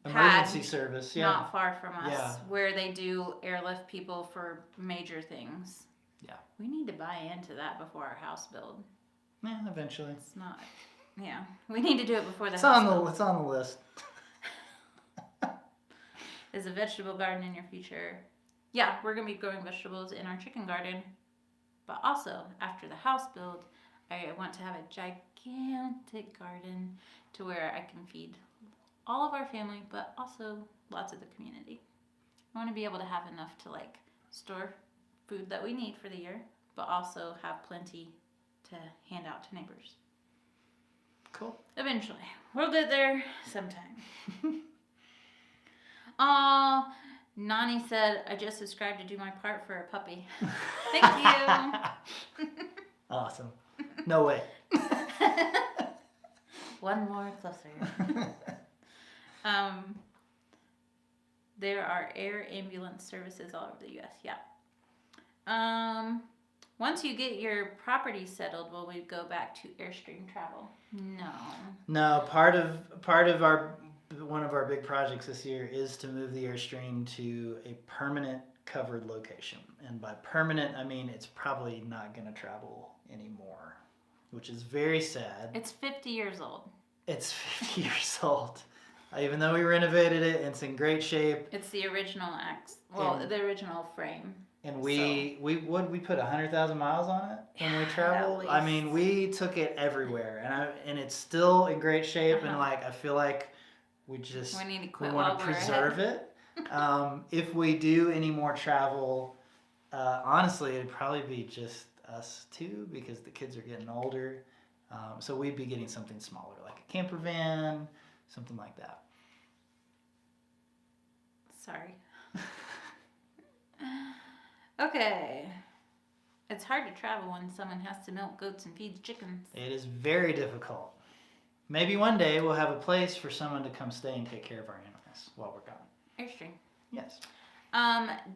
emergency service, not far from us, where they do airlift people for major things. Yeah. We need to buy into that before our house build. Yeah, eventually. It's not. Yeah, we need to do it before It's on the list. Is a vegetable garden in your future? Yeah, we're gonna be growing vegetables in our chicken garden, but also after the house build, I want to have a gigantic garden to where I can feed all of our family, but also lots of the community. I want to be able to have enough to like store food that we need for the year, but also have plenty to hand out to neighbors. Cool. Eventually. We'll get there sometime. Nani said, I just subscribed to do my part for a puppy. Thank you. Awesome. No way. One more closer. There are air ambulance services all over the U.S. Yeah. Once you get your property settled, will we go back to Airstream travel? No. No. Part of one of our big projects this year is to move the Airstream to a permanent covered location, and by permanent I mean it's probably not going to travel anymore, which is very sad. It's 50 years old. It's 50 years old. Even though we renovated it, it's in great shape. It's the original the original frame. And we put 100,000 miles on it when we traveled. I mean, we took it everywhere, and it's still in great shape. And like I feel like we want to preserve it. If we do any more travel, honestly, it'd probably be just us two because the kids are getting older. So we'd be getting something smaller, like a camper van, something like that. Sorry. Okay. It's hard to travel when someone has to milk goats and feed chickens. It is very difficult. Maybe one day we'll have a place for someone to come stay and take care of our animals while we're gone. Airstream. Yes.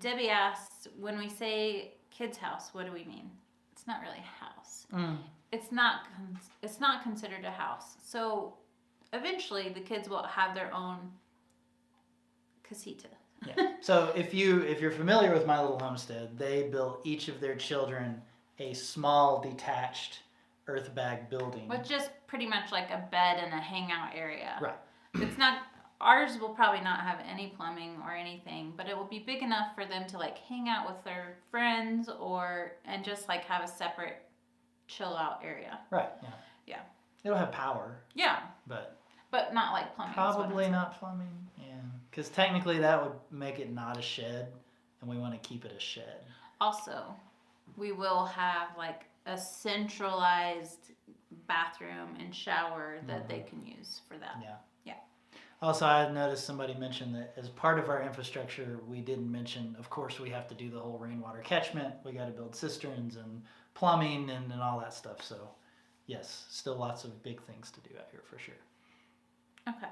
Debbie asks, when we say kids' house, what do we mean? It's not really a house. It's not considered a house. So eventually the kids will have their own casita. Yeah. So if you're familiar with My Little Homestead, they built each of their children a small detached earth bag building. With just pretty much like a bed and a hangout area. Right. It's not, ours will probably not have any plumbing or anything, but it will be big enough for them to like hang out with their friends and just like have a separate chill out area. Right. Yeah. Yeah. It'll have power. Yeah. But not like plumbing. Probably not plumbing. Yeah. Because technically that would make it not a shed, and we want to keep it a shed. Also, we will have like a centralized bathroom and shower that they can use for that. Yeah. Yeah. Also, I noticed somebody mentioned that as part of our infrastructure, we didn't mention, of course, we have to do the whole rainwater catchment. We got to build cisterns and plumbing and all that stuff. So, yes, still lots of big things to do out here for sure. Okay.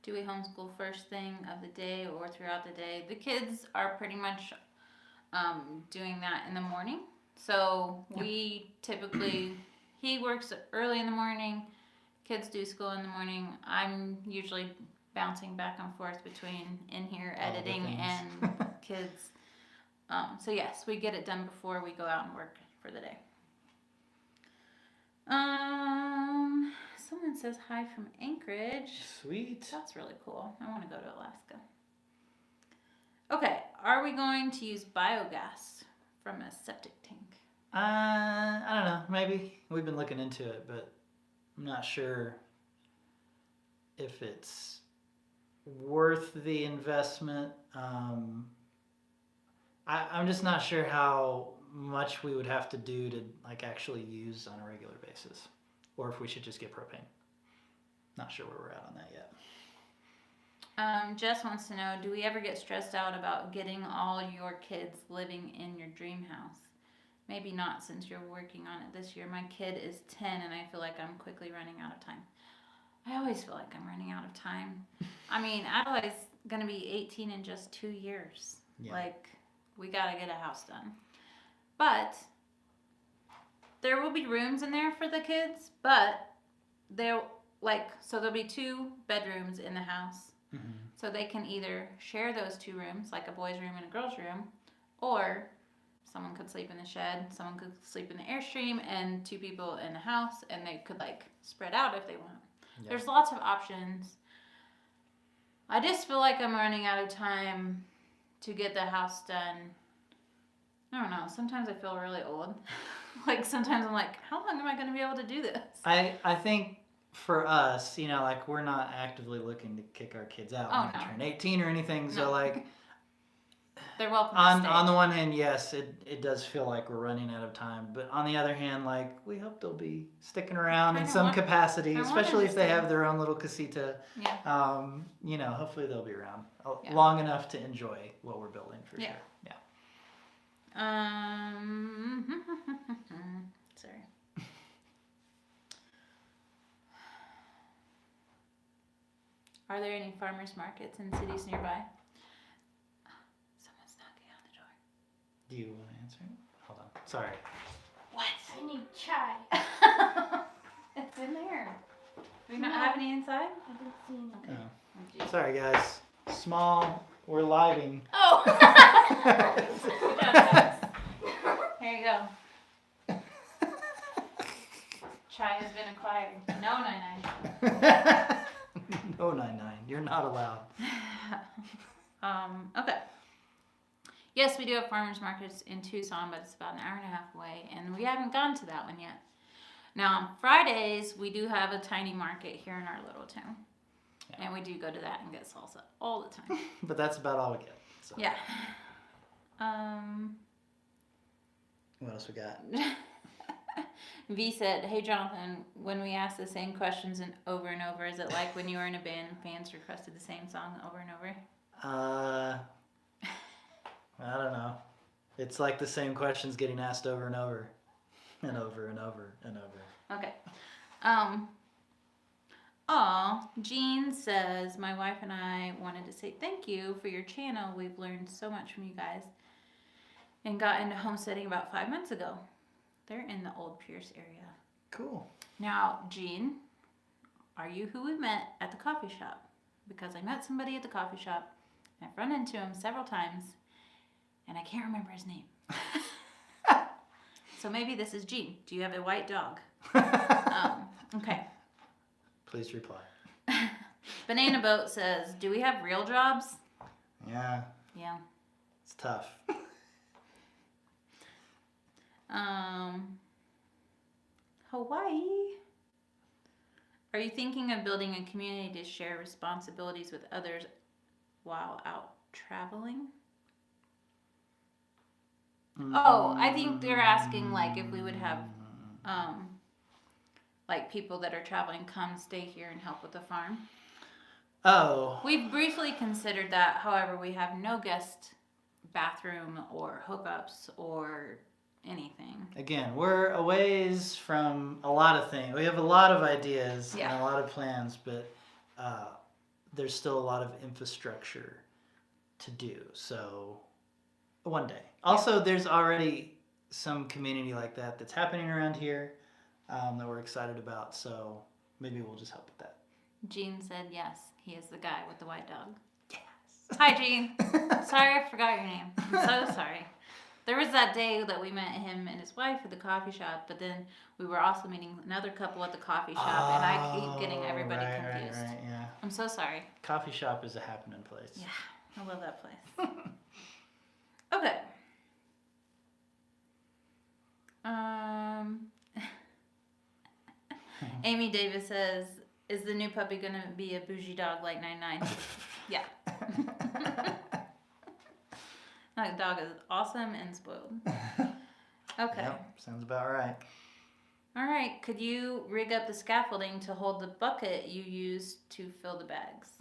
Do we homeschool first thing of the day or throughout the day? The kids are pretty much doing that in the morning. So we typically, he works early in the morning, kids do school in the morning. I'm usually bouncing back and forth between in here editing and kids. So yes, we get it done before we go out and work for the day. Someone says hi from Anchorage. Sweet. That's really cool. I want to go to Alaska. Okay, are we going to use biogas from a septic tank? I don't know. Maybe. We've been looking into it, but I'm not sure if it's worth the investment. I'm just not sure how much we would have to do to like actually use on a regular basis, or if we should just get propane. Not sure where we're at on that yet. Jess wants to know, do we ever get stressed out about getting all your kids living in your dream house? Maybe not, since you're working on it this year. My kid is 10 and I feel like I'm quickly running out of time. I always feel like I'm running out of time. I mean, Adelaide's going to be 18 in just 2 years. Yeah. Like, we got to get a house done. But there will be rooms in there for the kids, but there'll be 2 bedrooms in the house. Mm-hmm. So they can either share those 2 rooms, like a boys' room and a girls' room, or someone could sleep in the shed, someone could sleep in the Airstream, and 2 people in the house, and they could like spread out if they want. Yeah. There's lots of options. I just feel like I'm running out of time to get the house done. I don't know. Sometimes I feel really old. Like sometimes I'm like, how long am I going to be able to do this? I think for us, like we're not actively looking to kick our kids out when they turn 18 or anything. No. So like, they're welcome. On the one hand, yes, it does feel like we're running out of time. But on the other hand, like we hope they'll be sticking around in some capacity, especially if they have their own little casita. Yeah. Hopefully they'll be around long enough to enjoy what we're building for sure. Yeah. Sorry. Are there any farmers markets in cities nearby? Someone's knocking on the door. Do you want to answer it? Hold on. Sorry. What? I need chai. It's in there. Do we not have any inside? I didn't see any. Okay. Oh. Sorry, guys. Small. We're living. Oh. Good job, guys. Here you go. Chai has been acquired. No, 99. No, 99. You're not allowed. Okay. Yes, we do have farmers markets in Tucson, but it's about an hour and a half away, and we haven't gone to that one yet. Now, on Fridays, we do have a tiny market here in our little town. Yeah. And we do go to that and get salsa all the time. But that's about all we get. So. Yeah. What else we got? V said, hey Jonathan, when we ask the same questions and over, is it like when you were in a band and fans requested the same song over and over? I don't know. It's like the same questions getting asked over and over. And over and over and over. Okay. Jean says, my wife and I wanted to say thank you for your channel. We've learned so much from you guys and got into homesteading about 5 months ago. They're in the Old Pierce area. Cool. Now, Jean, are you who we met at the coffee shop? Because I met somebody at the coffee shop, and I've run into him several times, and I can't remember his name. So maybe this is Jean. Do you have a white dog? Okay. Please reply. Banana Boat says, do we have real jobs? Yeah. Yeah. It's tough. Hawaii. Are you thinking of building a community to share responsibilities with others while out traveling? Oh, I think they're asking like if we would have like people that are traveling come stay here and help with the farm. Oh. We've briefly considered that. However, we have no guest bathroom or hookups or anything. Again, we're a ways from a lot of things. We have a lot of ideas and a lot of plans, but there's still a lot of infrastructure to do. So one day. Also, there's already some community like that that's happening around here that we're excited about. So maybe we'll just help with that. Jean said yes. He is the guy with the white dog. Yes. Hi, Jean. Sorry I forgot your name. I'm so sorry. There was that day that we met him and his wife at the coffee shop, but then we were also meeting another couple at the coffee shop, and I keep getting everybody confused. Right, yeah. I'm so sorry. Coffee shop is a happening place. Yeah, I love that place. Okay. Amy Davis says, "Is the new puppy gonna be a bougie dog like 99?" Yeah. That dog is awesome and spoiled. Okay. Yep, sounds about right. All right. Could you rig up the scaffolding to hold the bucket you used to fill the bags?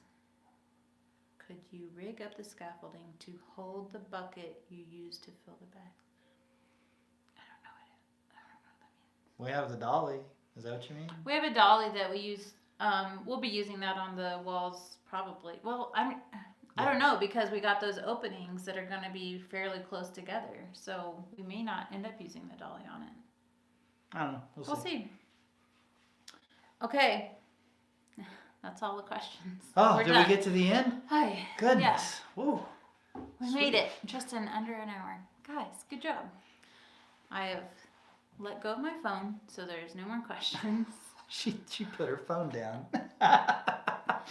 Could you rig up the scaffolding to hold the bucket you used to fill the bags? I don't know what that means. We have the dolly. Is that what you mean? We have a dolly that we use. We'll be using that on the walls probably. Well, I don't know, because we got those openings that are going to be fairly close together. So we may not end up using the dolly on it. I don't know. We'll see. Okay. That's all the questions. Oh, We're did done. we get to the end? Hi. Goodness. Yeah. Woo. We made it just in under an hour. Guys, good job. I have let go of my phone, so there's no more questions. She put her phone down.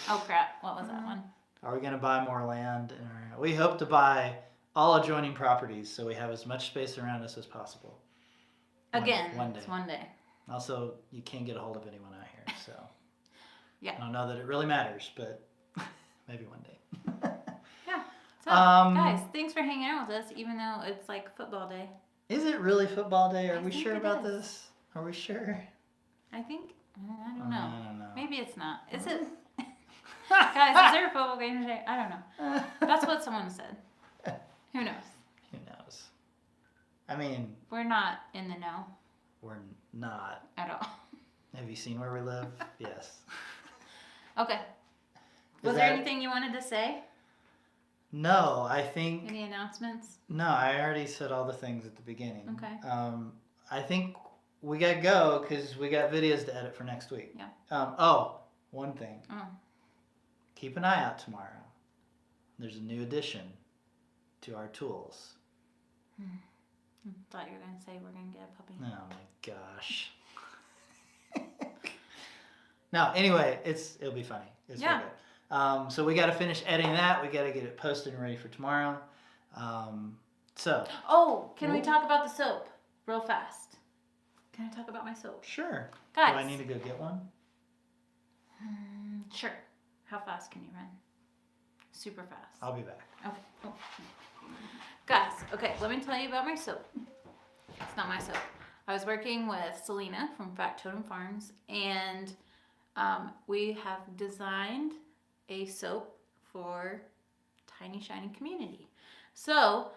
Oh, crap. What was that one? Are we going to buy more land? We hope to buy all adjoining properties so we have as much space around us as possible. Again, one day. It's one day. Also, you can't get a hold of anyone out here, so. Yeah. I don't know that it really matters, but maybe one day. Yeah. So, guys, thanks for hanging out with us, even though it's like football day. Is it really football day? Are we think sure it about is. this? Are we sure? I think, I don't I know. don't know. Maybe it's not. Is it? Guys, is there a football game today? I don't know. That's what someone said. Who knows? Who knows? I mean, We're not in the know we're not. at all. Have you seen where we live? Yes. Okay. Was there anything you wanted to say? No, I think. Any announcements? No, I already said all the things at the beginning. Okay. I think we got to go because we got videos to edit for next week. Yeah. One thing. Oh. Keep an eye out tomorrow. There's a new addition to our tools. I thought you were going to say we're going to get a puppy. Oh my gosh. No, anyway, it'll be funny. It's Yeah. really good. So we got to finish editing that. We got to get it posted and ready for tomorrow. Oh, can we talk about the soap real fast? Can I talk about my soap? Sure. Guys. Do I need to go get one? Sure. How fast can you run? Super fast. I'll be back. Okay. Oh. Guys, okay, let me tell you about my soap. It's not my soap. I was working with Selena from Factotum Farms, and we have designed a soap for Tiny Shiny Community. So,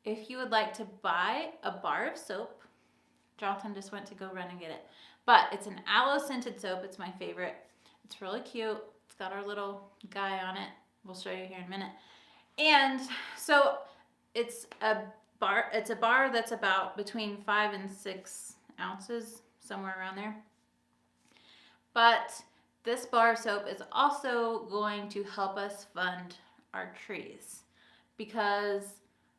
if you would like to buy a bar of soap, Jonathan just went to go run and get it. But it's an aloe scented soap. It's my favorite. It's really cute. It's got our little guy on it. We'll show you here in a minute. And so it's a bar that's about between 5 and 6 ounces, somewhere around there. But this bar of soap is also going to help us fund our trees, because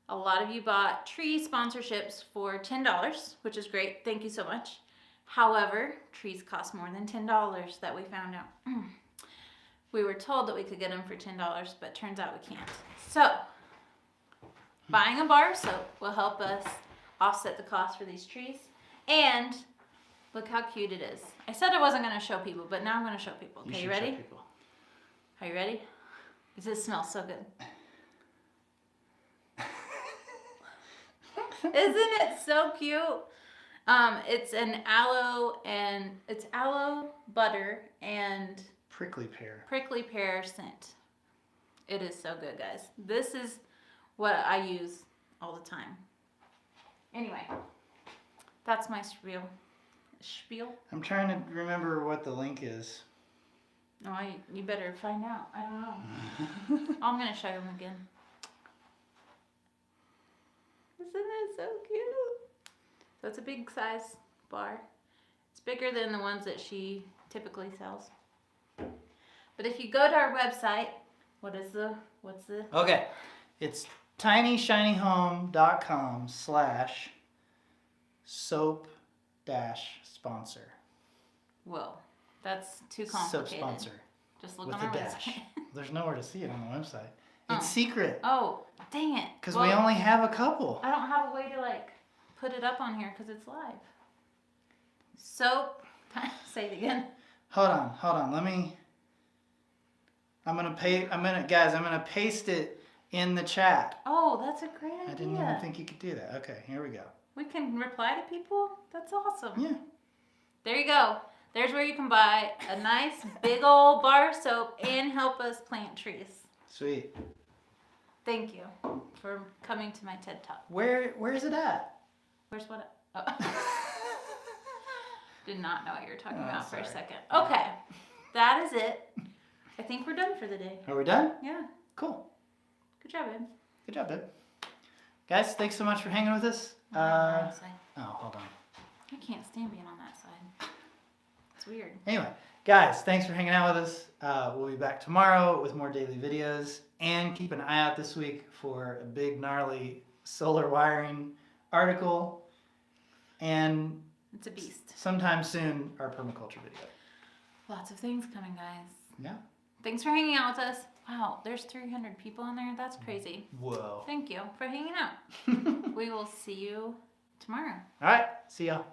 a lot of you bought tree sponsorships for $10, which is great. Thank you so much. However, trees cost more than $10 that we found out. We were told that we could get them for $10, but turns out we can't. So, buying a bar of soap will help us offset the cost for these trees. And look how cute it is. I said I wasn't going to show people, but now I'm going to show people. Okay, you ready? Are you ready? This smells so good. Isn't it so cute? It's an aloe, and it's aloe butter and Prickly pear scent. It is so good, guys. This is what I use all the time. Anyway, that's my spiel. I'm trying to remember what the link is. Oh, you better find out. I don't know. I'm going to show them again. Isn't it so cute? So it's a big size bar. It's bigger than the ones that she typically sells. But if you go to our website, what's the? Okay, it's tinyshinyhome.com/soap-sponsor. Whoa, that's too Soap complicated. sponsor. Just look With on our a dash. website. There's nowhere to see it on the website. Oh. It's secret. Oh, dang it. Because we only have a couple. I don't have a way to like put it up on here because it's live. Soap. Say it again. Hold on. I'm gonna paste it in the chat. Oh, that's a great idea. I didn't even think you could do that. Okay, here we go. We can reply to people? That's awesome. Yeah. There you go. There's where you can buy a nice big old bar of soap and help us plant trees. Sweet. Thank you for coming to my TED Talk. Where's it at? Where's what? Oh. Did not know what you were talking about sorry. for a second. Okay. That is it. I think we're done for the day. Are we done? Yeah. Cool. Good job, babe. Good job, babe. Guys, thanks so much for hanging with us. Oh, hold on. I can't stand being on that side. It's weird. Anyway, guys, thanks for hanging out with us. We'll be back tomorrow with more daily videos. And keep an eye out this week for a big, gnarly solar wiring article. And it's a beast. Sometime soon, our permaculture video. Lots of things coming, guys. Yeah. Thanks for hanging out with us. Wow, there's 300 people in there. That's crazy. Whoa. Thank you for hanging out. We will see you tomorrow. All right. See y'all.